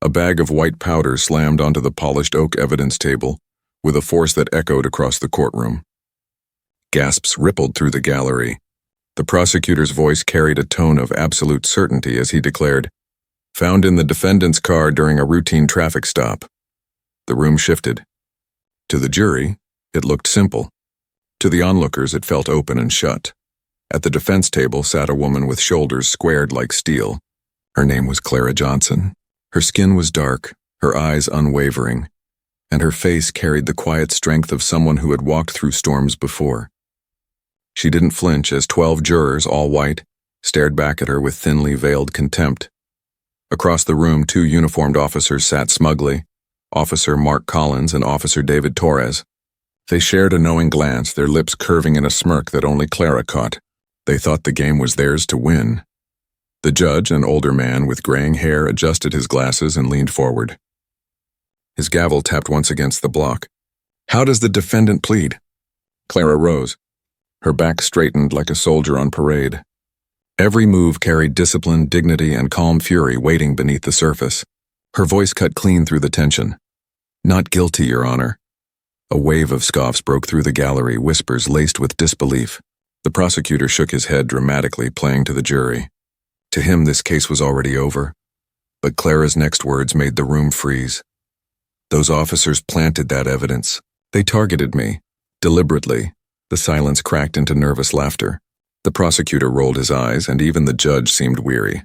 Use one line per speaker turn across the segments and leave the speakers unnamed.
A bag of white powder slammed onto the polished oak evidence table with a force that echoed across the courtroom. Gasps rippled through the gallery. The prosecutor's voice carried a tone of absolute certainty as he declared, "Found in the defendant's car during a routine traffic stop." The room shifted. To the jury, it looked simple. To the onlookers, it felt open and shut. At the defense table sat a woman with shoulders squared like steel. Her name was Clara Johnson. Her skin was dark, her eyes unwavering, and her face carried the quiet strength of someone who had walked through storms before. She didn't flinch as 12 jurors, all white, stared back at her with thinly veiled contempt. Across the room, 2 uniformed officers sat smugly, Officer Mark Collins and Officer David Torres. They shared a knowing glance, their lips curving in a smirk that only Clara caught. They thought the game was theirs to win. The judge, an older man with graying hair, adjusted his glasses and leaned forward. His gavel tapped once against the block. "How does the defendant plead?" Clara rose. Her back straightened like a soldier on parade. Every move carried discipline, dignity, and calm fury waiting beneath the surface. Her voice cut clean through the tension. "Not guilty, Your Honor." A wave of scoffs broke through the gallery, whispers laced with disbelief. The prosecutor shook his head dramatically, playing to the jury. To him, this case was already over. But Clara's next words made the room freeze. "Those officers planted that evidence. They targeted me. Deliberately." The silence cracked into nervous laughter. The prosecutor rolled his eyes, and even the judge seemed weary.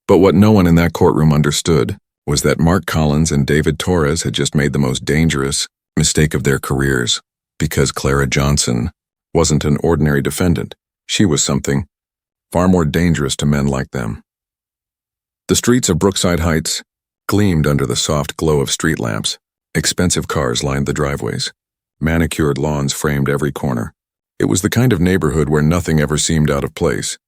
But what no one in that courtroom understood was that Mark Collins and David Torres had just made the most dangerous mistake of their careers, because Clara Johnson wasn't an ordinary defendant. She was something far more dangerous to men like them. The streets of Brookside Heights gleamed under the soft glow of street lamps. Expensive cars lined the driveways. Manicured lawns framed every corner. It was the kind of neighborhood where nothing ever seemed out of place.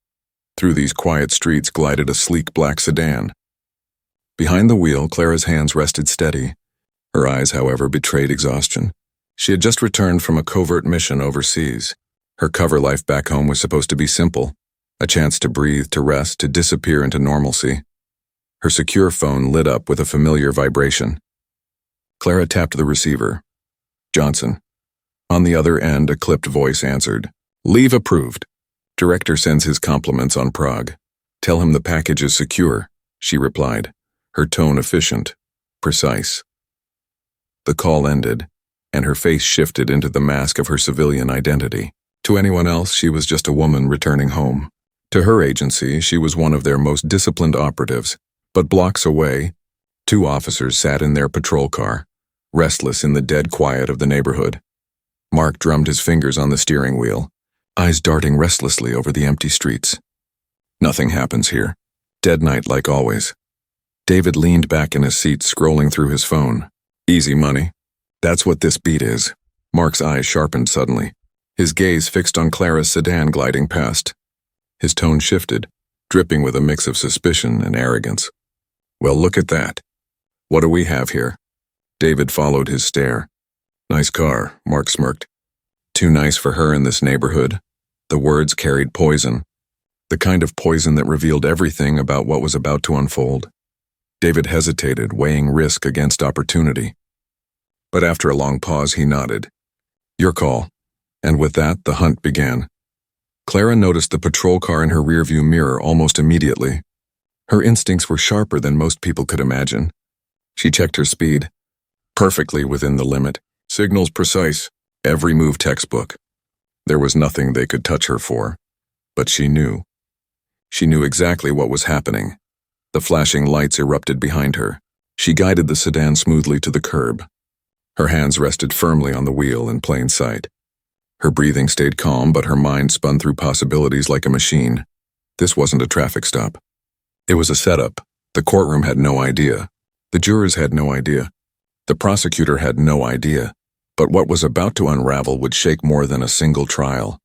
Through these quiet streets glided a sleek black sedan. Behind the wheel, Clara's hands rested steady. Her eyes, however, betrayed exhaustion. She had just returned from a covert mission overseas. Her cover life back home was supposed to be simple. A chance to breathe, to rest, to disappear into normalcy. Her secure phone lit up with a familiar vibration. Clara tapped the receiver. "Johnson." On the other end, a clipped voice answered. "Leave approved. Director sends his compliments on Prague. Tell him the package is secure," she replied, her tone efficient, precise. The call ended, and her face shifted into the mask of her civilian identity. To anyone else, she was just a woman returning home. To her agency, she was one of their most disciplined operatives. But blocks away, 2 officers sat in their patrol car, restless in the dead quiet of the neighborhood. Mark drummed his fingers on the steering wheel, eyes darting restlessly over the empty streets. "Nothing happens here. Dead night like always." David leaned back in his seat, scrolling through his phone. "Easy money. That's what this beat is." Mark's eyes sharpened suddenly, his gaze fixed on Clara's sedan gliding past. His tone shifted, dripping with a mix of suspicion and arrogance. "Well, look at that. What do we have here?" David followed his stare. "Nice car," Mark smirked. "Too nice for her in this neighborhood." The words carried poison, the kind of poison that revealed everything about what was about to unfold. David hesitated, weighing risk against opportunity. But after a long pause, he nodded. "Your call." And with that, the hunt began. Clara noticed the patrol car in her rearview mirror almost immediately. Her instincts were sharper than most people could imagine. She checked her speed. Perfectly within the limit. Signals precise. Every move textbook. There was nothing they could touch her for. But she knew. She knew exactly what was happening. The flashing lights erupted behind her. She guided the sedan smoothly to the curb. Her hands rested firmly on the wheel in plain sight. Her breathing stayed calm, but her mind spun through possibilities like a machine. This wasn't a traffic stop. It was a setup. The courtroom had no idea. The jurors had no idea. The prosecutor had no idea. But what was about to unravel would shake more than a single trial.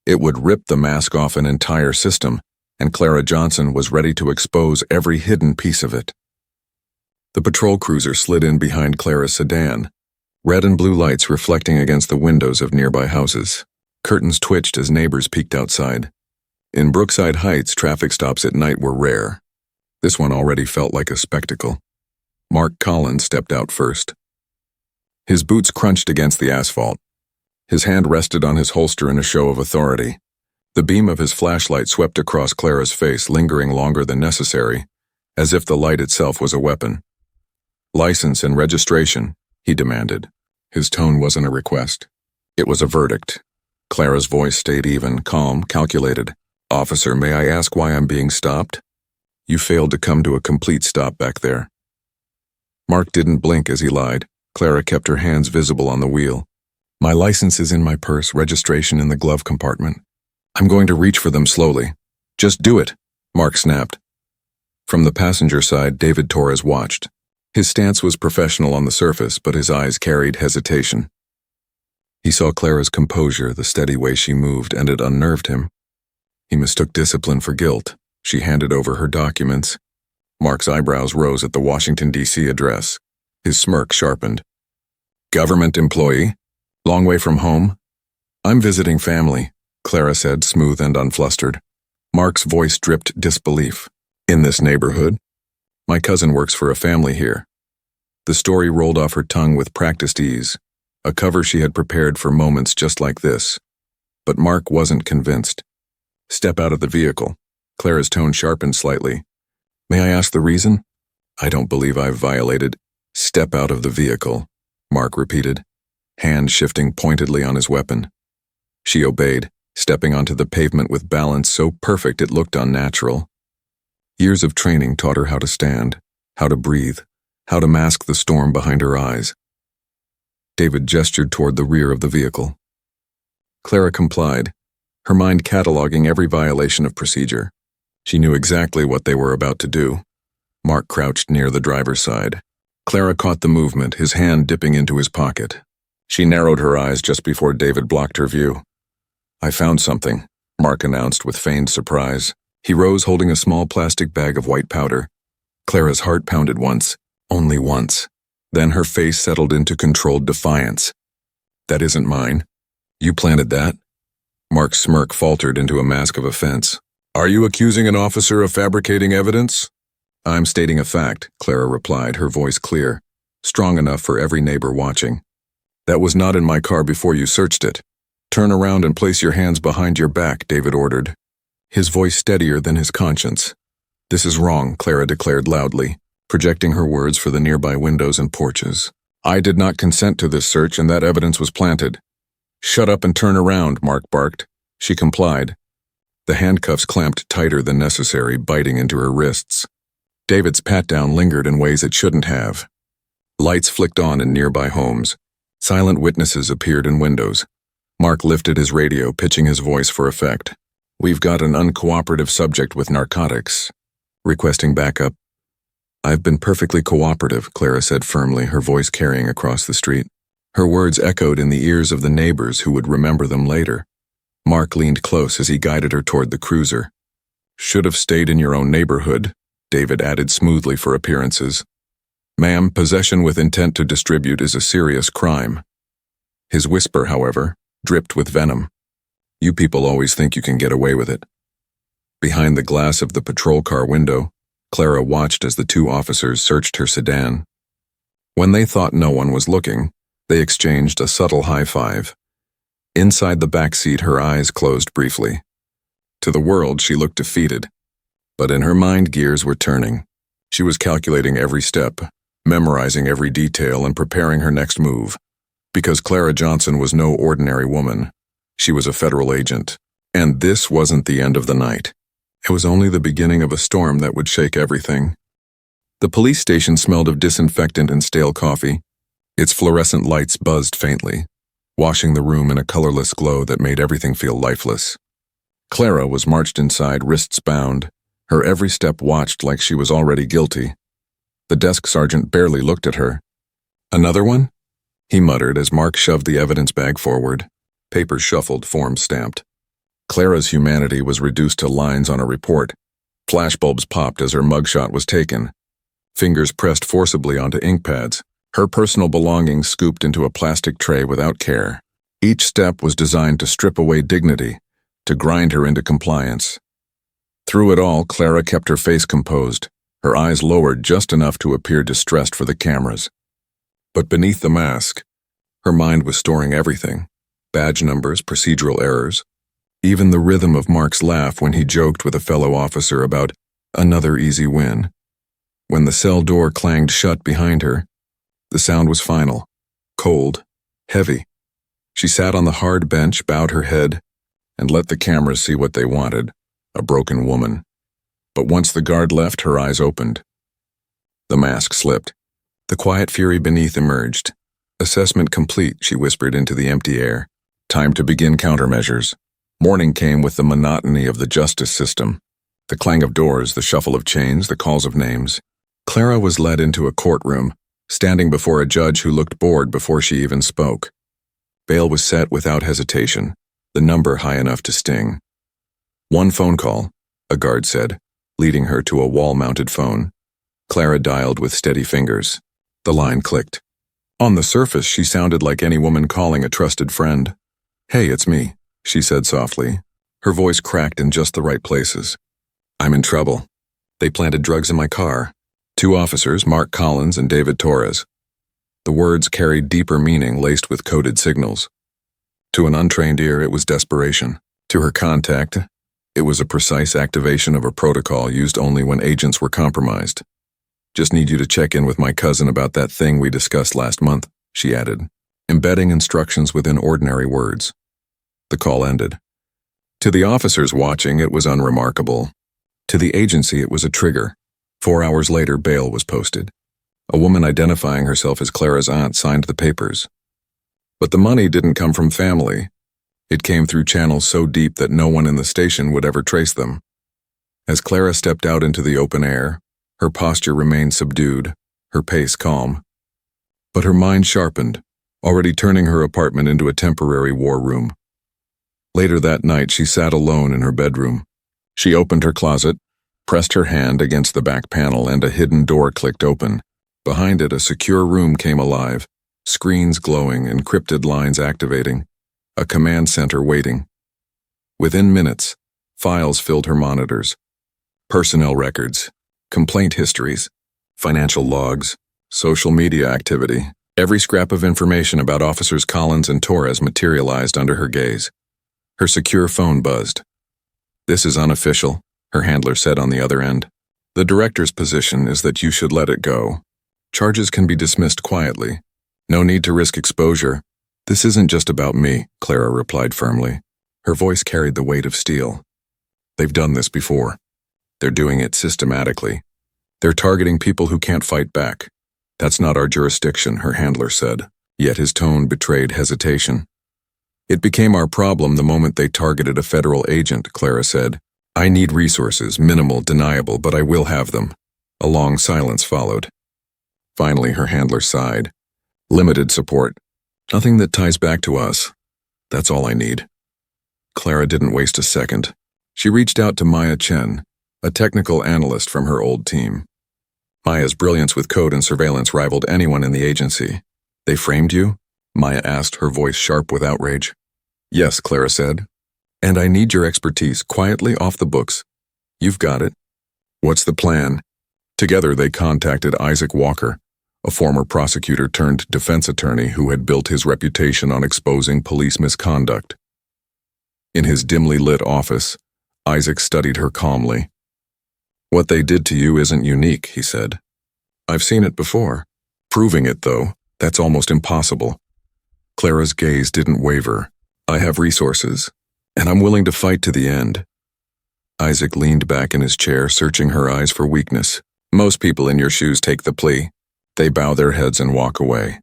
It would rip the mask off an entire system, and Clara Johnson was ready to expose every hidden piece of it. The patrol cruiser slid in behind Clara's sedan, red and blue lights reflecting against the windows of nearby houses. Curtains twitched as neighbors peeked outside. In Brookside Heights, traffic stops at night were rare. This one already felt like a spectacle. Mark Collins stepped out first. His boots crunched against the asphalt. His hand rested on his holster in a show of authority. The beam of his flashlight swept across Clara's face, lingering longer than necessary, as if the light itself was a weapon. "License and registration," he demanded. His tone wasn't a request. It was a verdict. Clara's voice stayed even, calm, calculated. "Officer, may I ask why I'm being stopped?" "You failed to come to a complete stop back there." Mark didn't blink as he lied. Clara kept her hands visible on the wheel. "My license is in my purse, registration in the glove compartment. I'm going to reach for them slowly." "Just do it," Mark snapped. From the passenger side, David Torres watched. His stance was professional on the surface, but his eyes carried hesitation. He saw Clara's composure, the steady way she moved, and it unnerved him. He mistook discipline for guilt. She handed over her documents. Mark's eyebrows rose at the Washington, D.C. address. His smirk sharpened. "Government employee? Long way from home?" "I'm visiting family," Clara said, smooth and unflustered. Mark's voice dripped disbelief. "In this neighborhood? My cousin works for a family here." The story rolled off her tongue with practiced ease, a cover she had prepared for moments just like this. But Mark wasn't convinced. "Step out of the vehicle." Clara's tone sharpened slightly. "May I ask the reason?" "I don't believe I've violated." "Step out of the vehicle," Mark repeated, hand shifting pointedly on his weapon. She obeyed, stepping onto the pavement with balance so perfect it looked unnatural. Years of training taught her how to stand, how to breathe, how to mask the storm behind her eyes. David gestured toward the rear of the vehicle. Clara complied, her mind cataloging every violation of procedure. She knew exactly what they were about to do. Mark crouched near the driver's side. Clara caught the movement, his hand dipping into his pocket. She narrowed her eyes just before David blocked her view. "I found something," Mark announced with feigned surprise. He rose holding a small plastic bag of white powder. Clara's heart pounded once, only once. Then her face settled into controlled defiance. "That isn't mine. You planted that?" Mark's smirk faltered into a mask of offense. "Are you accusing an officer of fabricating evidence?" "I'm stating a fact," Clara replied, her voice clear, strong enough for every neighbor watching. "That was not in my car before you searched it." "Turn around and place your hands behind your back," David ordered, his voice steadier than his conscience. "This is wrong," Clara declared loudly, projecting her words for the nearby windows and porches. "I did not consent to this search and that evidence was planted." "Shut up and turn around," Mark barked. She complied. The handcuffs clamped tighter than necessary, biting into her wrists. David's pat-down lingered in ways it shouldn't have. Lights flicked on in nearby homes. Silent witnesses appeared in windows. Mark lifted his radio, pitching his voice for effect. "We've got an uncooperative subject with narcotics. Requesting backup." "I've been perfectly cooperative," Clara said firmly, her voice carrying across the street. Her words echoed in the ears of the neighbors who would remember them later. Mark leaned close as he guided her toward the cruiser. "Should have stayed in your own neighborhood," David added smoothly for appearances. "Ma'am, possession with intent to distribute is a serious crime." His whisper, however, dripped with venom. "You people always think you can get away with it." Behind the glass of the patrol car window, Clara watched as the two officers searched her sedan. When they thought no one was looking, they exchanged a subtle high-five. Inside the back seat, her eyes closed briefly. To the world, she looked defeated. But in her mind, gears were turning. She was calculating every step, memorizing every detail, and preparing her next move. Because Clara Johnson was no ordinary woman. She was a federal agent. And this wasn't the end of the night. It was only the beginning of a storm that would shake everything. The police station smelled of disinfectant and stale coffee. Its fluorescent lights buzzed faintly, washing the room in a colorless glow that made everything feel lifeless. Clara was marched inside, wrists bound, her every step watched like she was already guilty. The desk sergeant barely looked at her. "Another one?" he muttered as Mark shoved the evidence bag forward. Papers shuffled, forms stamped. Clara's humanity was reduced to lines on a report. Flashbulbs popped as her mugshot was taken. Fingers pressed forcibly onto ink pads. Her personal belongings scooped into a plastic tray without care. Each step was designed to strip away dignity, to grind her into compliance. Through it all, Clara kept her face composed, her eyes lowered just enough to appear distressed for the cameras. But beneath the mask, her mind was storing everything: badge numbers, procedural errors, even the rhythm of Mark's laugh when he joked with a fellow officer about another easy win. When the cell door clanged shut behind her, the sound was final, cold, heavy. She sat on the hard bench, bowed her head, and let the cameras see what they wanted: a broken woman. But once the guard left, her eyes opened. The mask slipped. The quiet fury beneath emerged. "Assessment complete," she whispered into the empty air. "Time to begin countermeasures." Morning came with the monotony of the justice system. The clang of doors, the shuffle of chains, the calls of names. Clara was led into a courtroom, standing before a judge who looked bored before she even spoke. Bail was set without hesitation, the number high enough to sting. "One phone call," a guard said, leading her to a wall-mounted phone. Clara dialed with steady fingers. The line clicked. On the surface, she sounded like any woman calling a trusted friend. "Hey, it's me," she said softly. Her voice cracked in just the right places. "I'm in trouble. They planted drugs in my car. 2 officers, Mark Collins and David Torres." The words carried deeper meaning laced with coded signals. To an untrained ear, it was desperation. To her contact, it was a precise activation of a protocol used only when agents were compromised. "Just need you to check in with my cousin about that thing we discussed last month," she added, embedding instructions within ordinary words. The call ended. To the officers watching, it was unremarkable. To the agency, it was a trigger. 4 hours later, bail was posted. A woman identifying herself as Clara's aunt signed the papers. But the money didn't come from family. It came through channels so deep that no one in the station would ever trace them. As Clara stepped out into the open air, her posture remained subdued, her pace calm. But her mind sharpened, already turning her apartment into a temporary war room. Later that night, she sat alone in her bedroom. She opened her closet, pressed her hand against the back panel, and a hidden door clicked open. Behind it, a secure room came alive, screens glowing, encrypted lines activating, a command center waiting. Within minutes, files filled her monitors. Personnel records, complaint histories, financial logs, social media activity. Every scrap of information about Officers Collins and Torres materialized under her gaze. Her secure phone buzzed. "This is unofficial," her handler said on the other end. "The director's position is that you should let it go. Charges can be dismissed quietly. No need to risk exposure." "This isn't just about me," Clara replied firmly. Her voice carried the weight of steel. "They've done this before. They're doing it systematically. They're targeting people who can't fight back. That's not our jurisdiction," her handler said, yet his tone betrayed hesitation. "It became our problem the moment they targeted a federal agent," Clara said. "I need resources, minimal, deniable, but I will have them." A long silence followed. Finally, her handler sighed. "Limited support. Nothing that ties back to us. That's all I need." Clara didn't waste a second. She reached out to Maya Chen, a technical analyst from her old team. Maya's brilliance with code and surveillance rivaled anyone in the agency. "They framed you?" Maya asked, her voice sharp with outrage. "Yes," Clara said. "And I need your expertise, quietly, off the books." "You've got it." "What's the plan?" Together they contacted Isaac Walker, a former prosecutor turned defense attorney who had built his reputation on exposing police misconduct. In his dimly lit office, Isaac studied her calmly. "What they did to you isn't unique," he said. "I've seen it before. Proving it, though, that's almost impossible." Clara's gaze didn't waver. "I have resources, and I'm willing to fight to the end." Isaac leaned back in his chair, searching her eyes for weakness. "Most people in your shoes take the plea. They bow their heads and walk away."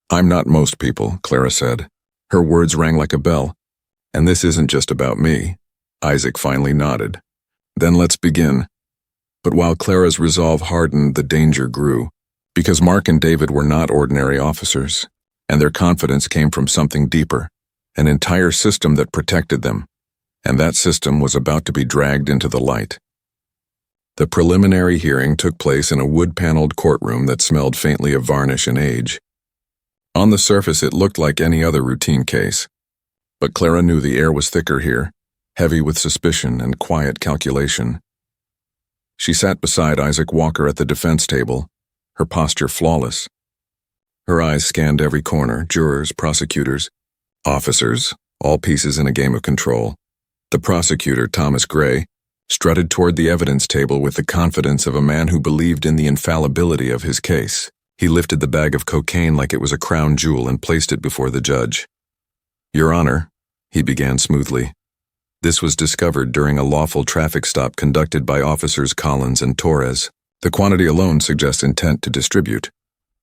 "I'm not most people," Clara said. Her words rang like a bell. "And this isn't just about me." Isaac finally nodded. "Then let's begin." But while Clara's resolve hardened, the danger grew, because Mark and David were not ordinary officers, and their confidence came from something deeper, an entire system that protected them, and that system was about to be dragged into the light. The preliminary hearing took place in a wood-paneled courtroom that smelled faintly of varnish and age. On the surface, it looked like any other routine case, but Clara knew the air was thicker here, heavy with suspicion and quiet calculation. She sat beside Isaac Walker at the defense table, her posture flawless. Her eyes scanned every corner, jurors, prosecutors, officers, all pieces in a game of control. The prosecutor, Thomas Gray, strutted toward the evidence table with the confidence of a man who believed in the infallibility of his case. He lifted the bag of cocaine like it was a crown jewel and placed it before the judge. "Your Honor," he began smoothly, "this was discovered during a lawful traffic stop conducted by officers Collins and Torres. The quantity alone suggests intent to distribute."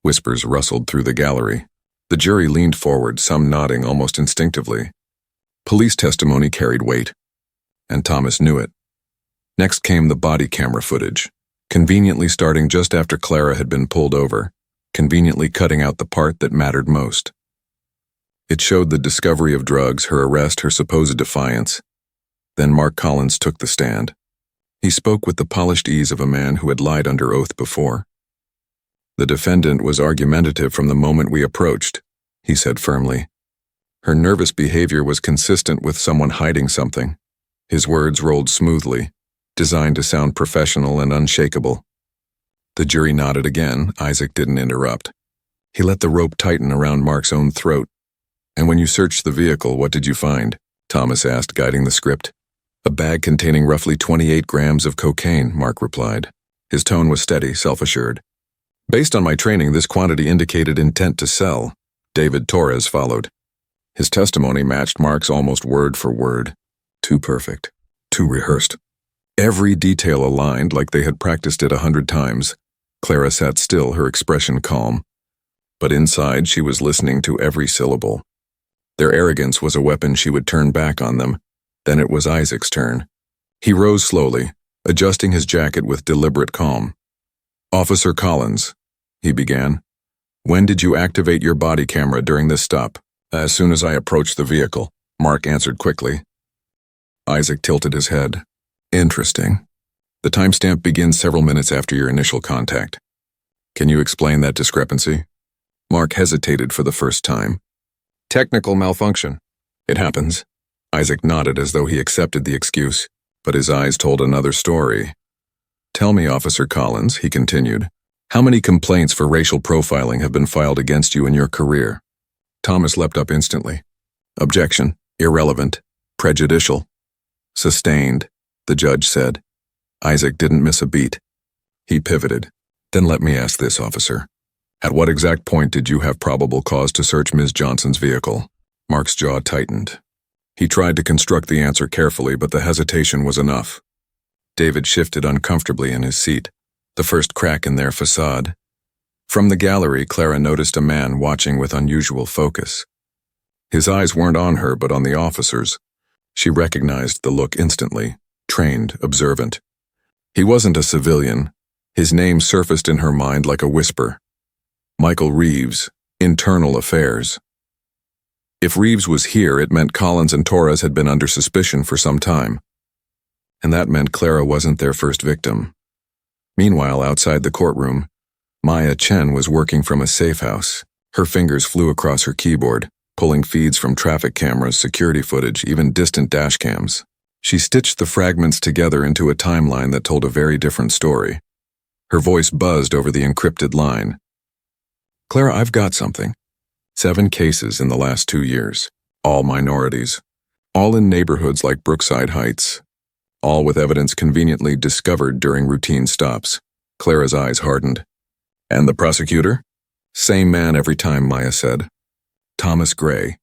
Whispers rustled through the gallery. The jury leaned forward, some nodding almost instinctively. Police testimony carried weight, and Thomas knew it. Next came the body camera footage, conveniently starting just after Clara had been pulled over, conveniently cutting out the part that mattered most. It showed the discovery of drugs, her arrest, her supposed defiance. Then Mark Collins took the stand. He spoke with the polished ease of a man who had lied under oath before. "The defendant was argumentative from the moment we approached," he said firmly. "Her nervous behavior was consistent with someone hiding something." His words rolled smoothly, designed to sound professional and unshakable. The jury nodded again. Isaac didn't interrupt. He let the rope tighten around Mark's own throat. "And when you searched the vehicle, what did you find?" Thomas asked, guiding the script. "A bag containing roughly 28 grams of cocaine," Mark replied. His tone was steady, self-assured. "Based on my training, this quantity indicated intent to sell." David Torres followed. His testimony matched Mark's almost word for word. Too perfect. Too rehearsed. Every detail aligned like they had practiced it 100 times. Clara sat still, her expression calm. But inside, she was listening to every syllable. Their arrogance was a weapon she would turn back on them. Then it was Isaac's turn. He rose slowly, adjusting his jacket with deliberate calm. "Officer Collins," he began, "when did you activate your body camera during this stop?" "As soon as I approached the vehicle," Mark answered quickly. Isaac tilted his head. "Interesting. The timestamp begins several minutes after your initial contact. Can you explain that discrepancy?" Mark hesitated for the first time. "Technical malfunction. It happens." Isaac nodded as though he accepted the excuse, but his eyes told another story. "Tell me, Officer Collins," he continued, "how many complaints for racial profiling have been filed against you in your career?" Thomas leapt up instantly. "Objection. Irrelevant. Prejudicial." "Sustained," the judge said. Isaac didn't miss a beat. He pivoted. "Then let me ask this, officer. At what exact point did you have probable cause to search Ms. Johnson's vehicle?" Mark's jaw tightened. He tried to construct the answer carefully, but the hesitation was enough. David shifted uncomfortably in his seat, the first crack in their facade. From the gallery, Clara noticed a man watching with unusual focus. His eyes weren't on her, but on the officers. She recognized the look instantly, trained, observant. He wasn't a civilian. His name surfaced in her mind like a whisper. Michael Reeves, Internal Affairs. If Reeves was here, it meant Collins and Torres had been under suspicion for some time. And that meant Clara wasn't their first victim. Meanwhile, outside the courtroom, Maya Chen was working from a safe house. Her fingers flew across her keyboard, pulling feeds from traffic cameras, security footage, even distant dash cams. She stitched the fragments together into a timeline that told a very different story. Her voice buzzed over the encrypted line. "Clara, I've got something. 7 cases in the last 2 years, all minorities, all in neighborhoods like Brookside Heights, all with evidence conveniently discovered during routine stops." Clara's eyes hardened. "And the prosecutor?" "Same man every time," Maya said. "Thomas Gray."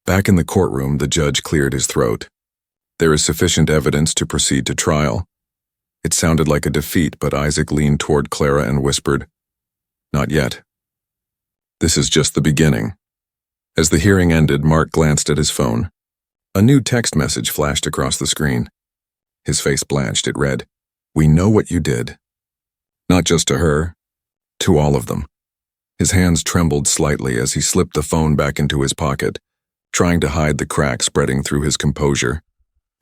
Back in the courtroom, the judge cleared his throat. "There is sufficient evidence to proceed to trial." It sounded like a defeat, but Isaac leaned toward Clara and whispered, "Not yet. This is just the beginning." As the hearing ended, Mark glanced at his phone. A new text message flashed across the screen. His face blanched. It read, "We know what you did." Not just to her, to all of them. His hands trembled slightly as he slipped the phone back into his pocket, trying to hide the crack spreading through his composure.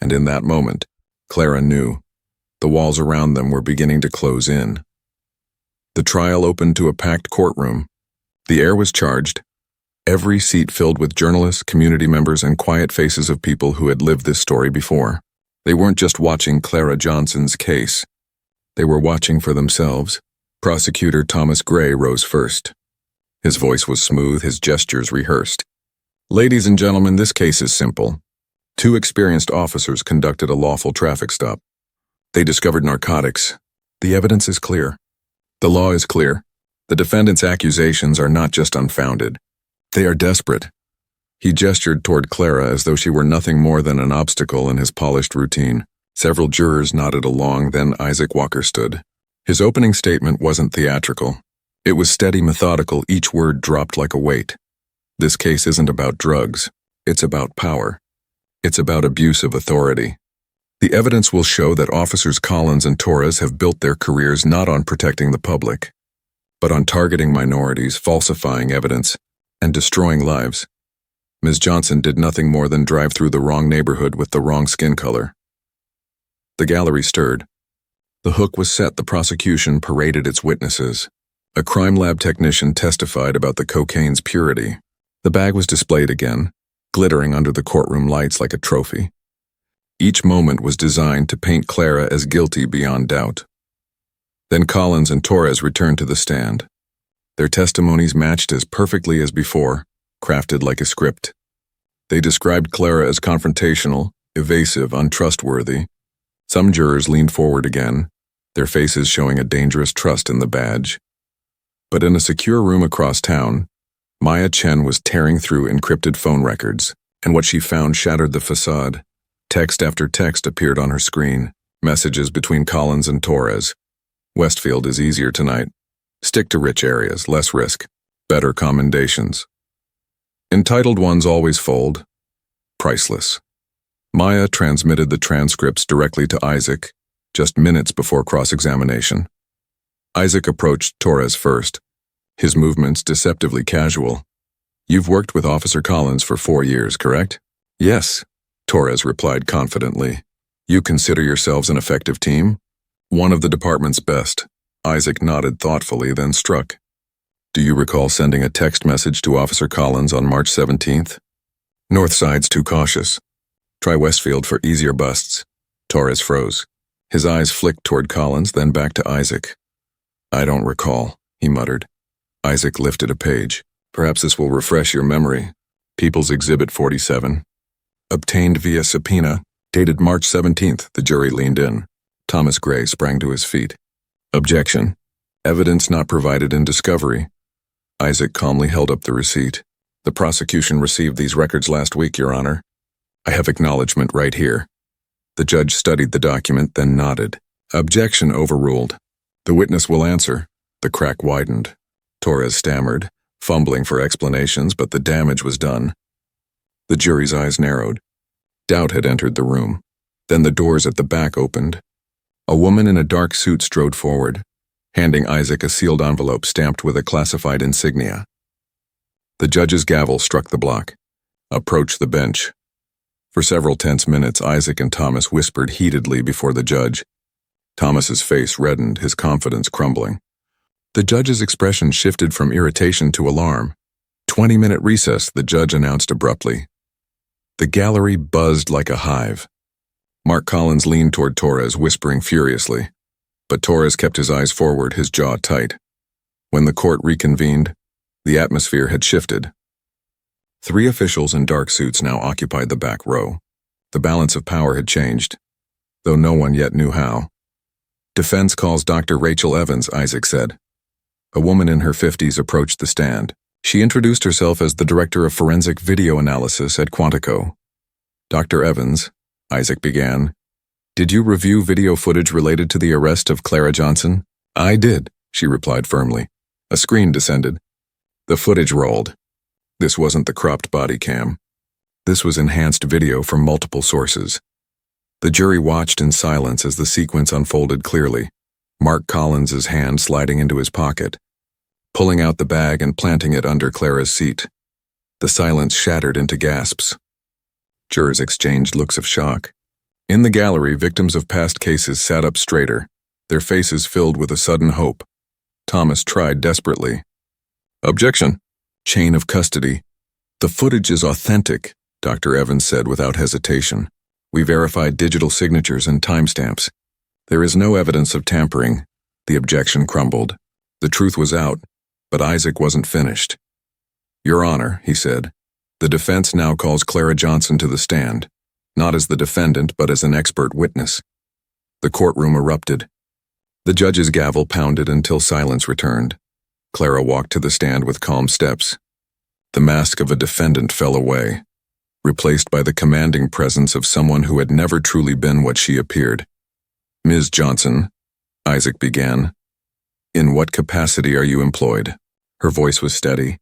And in that moment, Clara knew. The walls around them were beginning to close in. The trial opened to a packed courtroom. The air was charged, every seat filled with journalists, community members, and quiet faces of people who had lived this story before. They weren't just watching Clara Johnson's case. They were watching for themselves. Prosecutor Thomas Gray rose first. His voice was smooth, his gestures rehearsed. Ladies and gentlemen, this case is simple. 2 experienced officers conducted a lawful traffic stop. They discovered narcotics. The evidence is clear. The law is clear. The defendant's accusations are not just unfounded. They are desperate. He gestured toward Clara as though she were nothing more than an obstacle in his polished routine. Several jurors nodded along, then Isaac Walker stood. His opening statement wasn't theatrical. It was steady, methodical, each word dropped like a weight. This case isn't about drugs. It's about power. It's about abuse of authority. The evidence will show that Officers Collins and Torres have built their careers not on protecting the public, but on targeting minorities, falsifying evidence, and destroying lives. Ms. Johnson did nothing more than drive through the wrong neighborhood with the wrong skin color. The gallery stirred. The hook was set. The prosecution paraded its witnesses. A crime lab technician testified about the cocaine's purity. The bag was displayed again, glittering under the courtroom lights like a trophy. Each moment was designed to paint Clara as guilty beyond doubt. Then Collins and Torres returned to the stand. Their testimonies matched as perfectly as before, crafted like a script. They described Clara as confrontational, evasive, untrustworthy. Some jurors leaned forward again, their faces showing a dangerous trust in the badge. But in a secure room across town, Maya Chen was tearing through encrypted phone records, and what she found shattered the facade. Text after text appeared on her screen, messages between Collins and Torres. Westfield is easier tonight. Stick to rich areas, less risk, better commendations. Entitled ones always fold. Priceless. Maya transmitted the transcripts directly to Isaac, just minutes before cross-examination. Isaac approached Torres first, his movements deceptively casual. You've worked with Officer Collins for 4 years, correct? Yes, Torres replied confidently. You consider yourselves an effective team? One of the department's best. Isaac nodded thoughtfully, then struck. Do you recall sending a text message to Officer Collins on March 17th? Northside's too cautious. Try Westfield for easier busts. Torres froze. His eyes flicked toward Collins, then back to Isaac. I don't recall, he muttered. Isaac lifted a page. Perhaps this will refresh your memory. People's Exhibit 47. Obtained via subpoena, dated March 17th, the jury leaned in. Thomas Gray sprang to his feet. Objection. Evidence not provided in discovery. Isaac calmly held up the receipt. The prosecution received these records last week, Your Honor. I have acknowledgement right here. The judge studied the document, then nodded. Objection overruled. The witness will answer. The crack widened. Torres stammered, fumbling for explanations, but the damage was done. The jury's eyes narrowed. Doubt had entered the room. Then the doors at the back opened. A woman in a dark suit strode forward, handing Isaac a sealed envelope stamped with a classified insignia. The judge's gavel struck the block. Approach the bench. For several tense minutes, Isaac and Thomas whispered heatedly before the judge. Thomas's face reddened, his confidence crumbling. The judge's expression shifted from irritation to alarm. 20-minute recess, the judge announced abruptly. The gallery buzzed like a hive. Mark Collins leaned toward Torres, whispering furiously. But Torres kept his eyes forward, his jaw tight. When the court reconvened, the atmosphere had shifted. 3 officials in dark suits now occupied the back row. The balance of power had changed, though no one yet knew how. Defense calls Dr. Rachel Evans, Isaac said. A woman in her 50s approached the stand. She introduced herself as the director of forensic video analysis at Quantico. Dr. Evans, Isaac began, did you review video footage related to the arrest of Clara Johnson? I did, she replied firmly. A screen descended. The footage rolled. This wasn't the cropped body cam. This was enhanced video from multiple sources. The jury watched in silence as the sequence unfolded clearly. Mark Collins's hand sliding into his pocket, pulling out the bag and planting it under Clara's seat. The silence shattered into gasps. Jurors exchanged looks of shock. In the gallery, victims of past cases sat up straighter, their faces filled with a sudden hope. Thomas tried desperately. Objection. Chain of custody. The footage is authentic, Dr. Evans said without hesitation. We verified digital signatures and timestamps. There is no evidence of tampering. The objection crumbled. The truth was out, but Isaac wasn't finished. Your Honor, he said, the defense now calls Clara Johnson to the stand, not as the defendant but as an expert witness. The courtroom erupted. The judge's gavel pounded until silence returned. Clara walked to the stand with calm steps. The mask of a defendant fell away, replaced by the commanding presence of someone who had never truly been what she appeared. Ms. Johnson, Isaac began. In what capacity are you employed? Her voice was steady.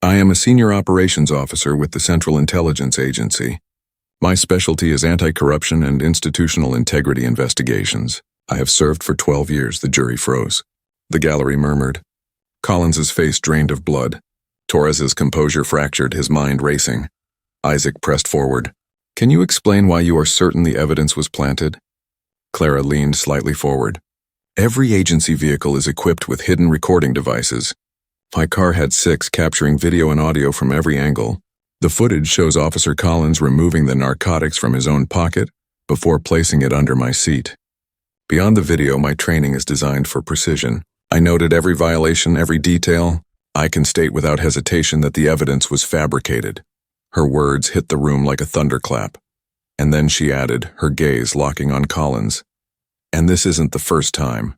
I am a senior operations officer with the Central Intelligence Agency. My specialty is anti-corruption and institutional integrity investigations. I have served for 12 years, the jury froze. The gallery murmured. Collins's face drained of blood. Torres's composure fractured, his mind racing. Isaac pressed forward. Can you explain why you are certain the evidence was planted? Clara leaned slightly forward. Every agency vehicle is equipped with hidden recording devices. My car had 6 capturing video and audio from every angle. The footage shows Officer Collins removing the narcotics from his own pocket before placing it under my seat. Beyond the video, my training is designed for precision. I noted every violation, every detail. I can state without hesitation that the evidence was fabricated. Her words hit the room like a thunderclap. And then she added, her gaze locking on Collins. And this isn't the first time.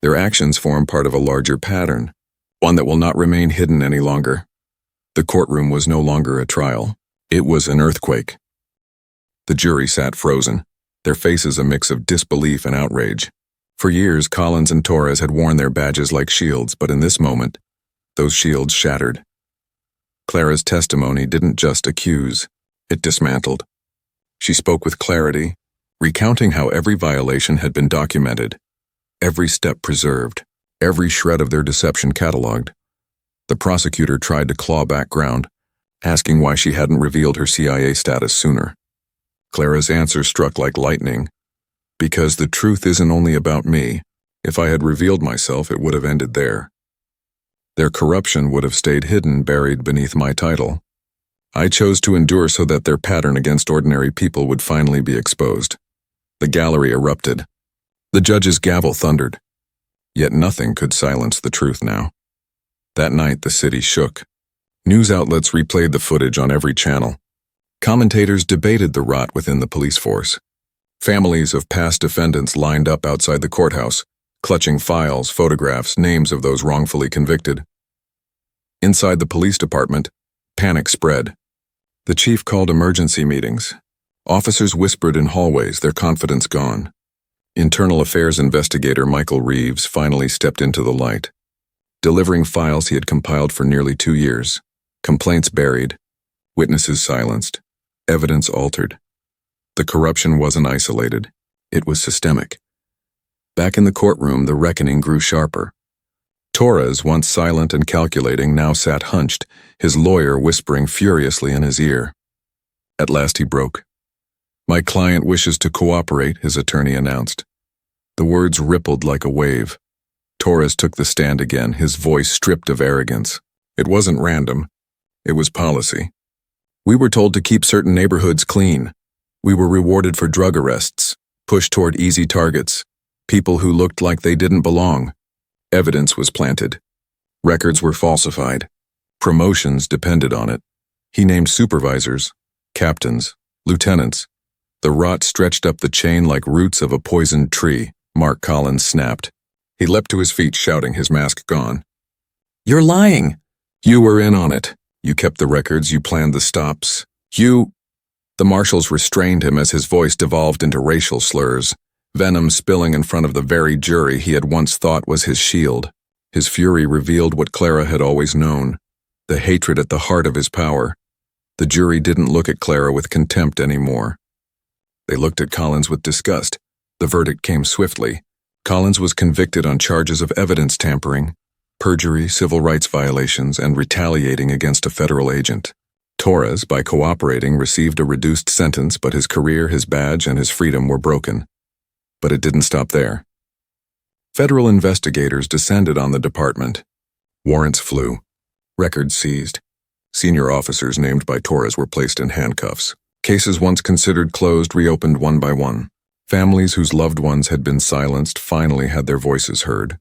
Their actions form part of a larger pattern, one that will not remain hidden any longer. The courtroom was no longer a trial. It was an earthquake. The jury sat frozen, their faces a mix of disbelief and outrage. For years, Collins and Torres had worn their badges like shields, but in this moment, those shields shattered. Clara's testimony didn't just accuse, it dismantled. She spoke with clarity, recounting how every violation had been documented, every step preserved, every shred of their deception catalogued. The prosecutor tried to claw back ground, asking why she hadn't revealed her CIA status sooner. Clara's answer struck like lightning. Because the truth isn't only about me. If I had revealed myself, it would have ended there. Their corruption would have stayed hidden, buried beneath my title. I chose to endure so that their pattern against ordinary people would finally be exposed. The gallery erupted. The judge's gavel thundered. Yet nothing could silence the truth now. That night, the city shook. News outlets replayed the footage on every channel. Commentators debated the rot within the police force. Families of past defendants lined up outside the courthouse, clutching files, photographs, names of those wrongfully convicted. Inside the police department, panic spread. The chief called emergency meetings. Officers whispered in hallways, their confidence gone. Internal Affairs investigator Michael Reeves finally stepped into the light, delivering files he had compiled for nearly 2 years. Complaints buried, witnesses silenced, evidence altered. The corruption wasn't isolated, it was systemic. Back in the courtroom, the reckoning grew sharper. Torres, once silent and calculating, now sat hunched, his lawyer whispering furiously in his ear. At last he broke. My client wishes to cooperate, his attorney announced. The words rippled like a wave. Torres took the stand again, his voice stripped of arrogance. It wasn't random. It was policy. We were told to keep certain neighborhoods clean. We were rewarded for drug arrests, pushed toward easy targets, people who looked like they didn't belong. Evidence was planted. Records were falsified. Promotions depended on it. He named supervisors, captains, lieutenants. The rot stretched up the chain like roots of a poisoned tree. Mark Collins snapped. He leapt to his feet, shouting, his mask gone. You're lying! You were in on it. You kept the records, you planned the stops. The marshals restrained him as his voice devolved into racial slurs, venom spilling in front of the very jury he had once thought was his shield. His fury revealed what Clara had always known, the hatred at the heart of his power. The jury didn't look at Clara with contempt anymore. They looked at Collins with disgust. The verdict came swiftly. Collins was convicted on charges of evidence tampering, perjury, civil rights violations, and retaliating against a federal agent. Torres, by cooperating, received a reduced sentence, but his career, his badge, and his freedom were broken. But it didn't stop there. Federal investigators descended on the department. Warrants flew. Records seized. Senior officers named by Torres were placed in handcuffs. Cases once considered closed reopened one by one. Families whose loved ones had been silenced finally had their voices heard.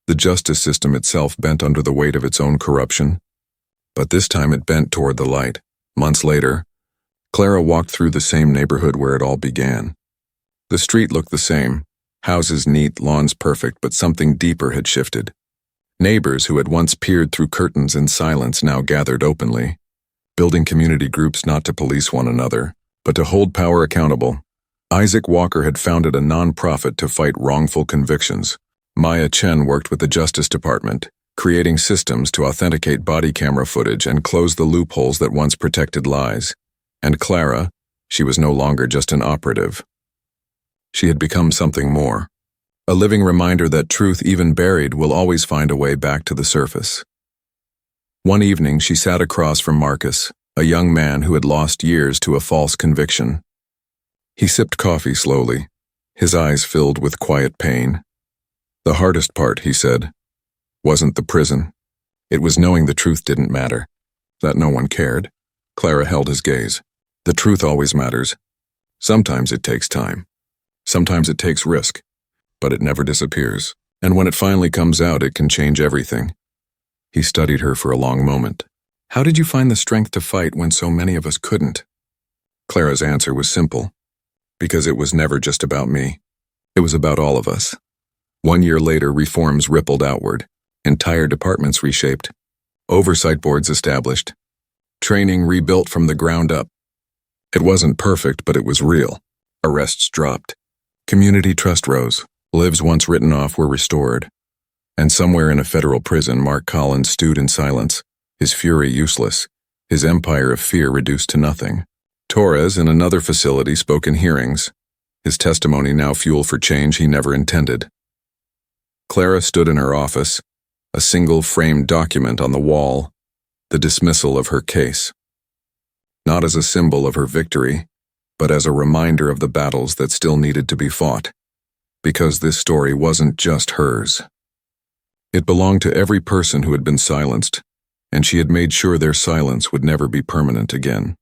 The justice system itself bent under the weight of its own corruption, but this time it bent toward the light. Months later, Clara walked through the same neighborhood where it all began. The street looked the same, houses neat, lawns perfect, but something deeper had shifted. Neighbors who had once peered through curtains in silence now gathered openly, building community groups not to police one another, but to hold power accountable. Isaac Walker had founded a non-profit to fight wrongful convictions. Maya Chen worked with the Justice Department, creating systems to authenticate body camera footage and close the loopholes that once protected lies. And Clara, she was no longer just an operative. She had become something more. A living reminder that truth, even buried, will always find a way back to the surface. One evening, she sat across from Marcus, a young man who had lost years to a false conviction. He sipped coffee slowly, his eyes filled with quiet pain. The hardest part, he said, wasn't the prison. It was knowing the truth didn't matter, that no one cared. Clara held his gaze. The truth always matters. Sometimes it takes time. Sometimes it takes risk. But it never disappears, and when it finally comes out, it can change everything. He studied her for a long moment. How did you find the strength to fight when so many of us couldn't? Clara's answer was simple. Because it was never just about me. It was about all of us. 1 year later, reforms rippled outward. Entire departments reshaped. Oversight boards established. Training rebuilt from the ground up. It wasn't perfect, but it was real. Arrests dropped. Community trust rose. Lives once written off were restored. And somewhere in a federal prison, Mark Collins stewed in silence, his fury useless, his empire of fear reduced to nothing. Torres, in another facility, spoke in hearings, his testimony now fuel for change he never intended. Clara stood in her office, a single framed document on the wall, the dismissal of her case. Not as a symbol of her victory, but as a reminder of the battles that still needed to be fought. Because this story wasn't just hers. It belonged to every person who had been silenced, and she had made sure their silence would never be permanent again.